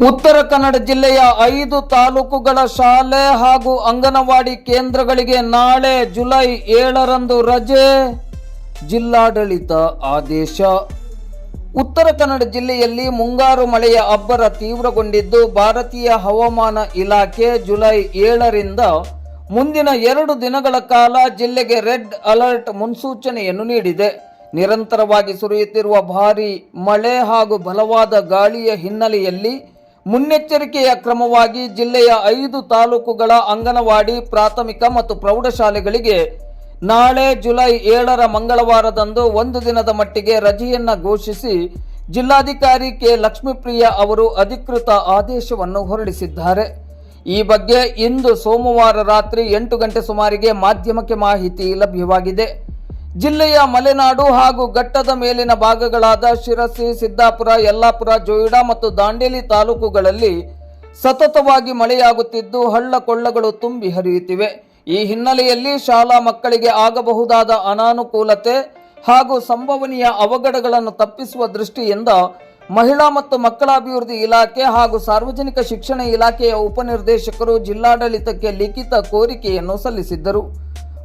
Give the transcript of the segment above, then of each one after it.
ಉತ್ತರ ಕನ್ನಡ ಜಿಲ್ಲೆಯ 5 ತಾಲೂಕುಗಳ ಶಾಲೆ ಹಾಗೂ ಅಂಗನವಾಡಿ ಕೇಂದ್ರಗಳಿಗೆ ನಾಳೆ ಜುಲೈ 7ರಂದು ರಜೆ. ಜಿಲ್ಲಾಡಳಿತ ಆದೇಶ. ಉತ್ತರ ಕನ್ನಡ ಜಿಲ್ಲೆಯಲ್ಲಿ ಮುಂಗಾರು ಮಳೆಯ ಅಬ್ಬರ ತೀವ್ರಗೊಂಡಿದ್ದು, ಭಾರತೀಯ ಹವಾಮಾನ ಇಲಾಖೆ ಜುಲೈ 7ರಿಂದ ಮುಂದಿನ 2 ದಿನಗಳ ಕಾಲ ಜಿಲ್ಲೆಗೆ ರೆಡ್ ಅಲರ್ಟ್ ಮುನ್ಸೂಚನೆಯನ್ನು ನೀಡಿದೆ. ನಿರಂತರವಾಗಿ ಸುರಿಯುತ್ತಿರುವ ಭಾರೀ ಮಳೆ ಹಾಗೂ ಬಲವಾದ ಗಾಳಿಯ ಹಿನ್ನೆಲೆಯಲ್ಲಿ ಮುನ್ನೆಚ್ಚರಿಕೆಯ ಕ್ರಮವಾಗಿ ಜಿಲ್ಲೆಯ 5 ತಾಲೂಕುಗಳ ಅಂಗನವಾಡಿ, ಪ್ರಾಥಮಿಕ ಮತ್ತು ಪ್ರೌಢಶಾಲೆಗಳಿಗೆ ನಾಳೆ ಜುಲೈ 7ರ ಮಂಗಳವಾರದಂದು 1 ದಿನದ ಮಟ್ಟಿಗೆ ರಜೆಯನ್ನ ಘೋಷಿಸಿ ಜಿಲ್ಲಾಧಿಕಾರಿ ಕೆ. ಲಕ್ಷ್ಮೀಪ್ರಿಯ ಅವರು ಅಧಿಕೃತ ಆದೇಶವನ್ನು ಹೊರಡಿಸಿದ್ದಾರೆ. ಈ ಬಗ್ಗೆ ಇಂದು ಸೋಮವಾರ ರಾತ್ರಿ 8 ಗಂಟೆ ಸುಮಾರಿಗೆ ಮಾಧ್ಯಮಕ್ಕೆ ಮಾಹಿತಿ ಲಭ್ಯವಾಗಿದೆ. ಜಿಲ್ಲೆಯ ಮಲೆನಾಡು ಹಾಗೂ ಘಟ್ಟದ ಮೇಲಿನ ಭಾಗಗಳಾದ ಶಿರಸಿ, ಸಿದ್ದಾಪುರ, ಯಲ್ಲಾಪುರ, ಜೋಯಿಡಾ ಮತ್ತು ದಾಂಡೇಲಿ ತಾಲೂಕುಗಳಲ್ಲಿ ಸತತವಾಗಿ ಮಳೆಯಾಗುತ್ತಿದ್ದು, ಹಳ್ಳ ಕೊಳ್ಳಗಳು ತುಂಬಿ ಹರಿಯುತ್ತಿವೆ. ಈ ಹಿನ್ನೆಲೆಯಲ್ಲಿ ಶಾಲಾ ಮಕ್ಕಳಿಗೆ ಆಗಬಹುದಾದ ಅನಾನುಕೂಲತೆ ಹಾಗೂ ಸಂಭವನೀಯ ಅವಘಡಗಳನ್ನು ತಪ್ಪಿಸುವ ದೃಷ್ಟಿಯಿಂದ ಮಹಿಳಾ ಮತ್ತು ಮಕ್ಕಳ ಅಭಿವೃದ್ಧಿ ಇಲಾಖೆ ಹಾಗೂ ಸಾರ್ವಜನಿಕ ಶಿಕ್ಷಣ ಇಲಾಖೆಯ ಉಪನಿರ್ದೇಶಕರು ಜಿಲ್ಲಾಡಳಿತಕ್ಕೆ ಲಿಖಿತ ಕೋರಿಕೆಯನ್ನು ಸಲ್ಲಿಸಿದ್ದರು.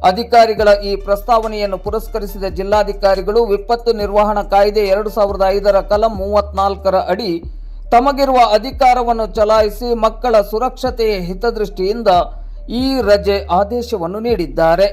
ಅಧಿಕಾರಿಗಳ ಈ ಪ್ರಸ್ತಾವನೆಯನ್ನು ಪುರಸ್ಕರಿಸಿದ ಜಿಲ್ಲಾಧಿಕಾರಿಗಳು ವಿಪತ್ತು ನಿರ್ವಹಣಾ ಕಾಯ್ದೆ 2005ರ ಕಲಂ 34ರ ಅಡಿ ತಮಗಿರುವ ಅಧಿಕಾರವನ್ನು ಚಲಾಯಿಸಿ ಮಕ್ಕಳ ಸುರಕ್ಷತೆಯ ಹಿತದೃಷ್ಟಿಯಿಂದ ಈ ರಜೆ ಆದೇಶವನ್ನು ನೀಡಿದ್ದಾರೆ.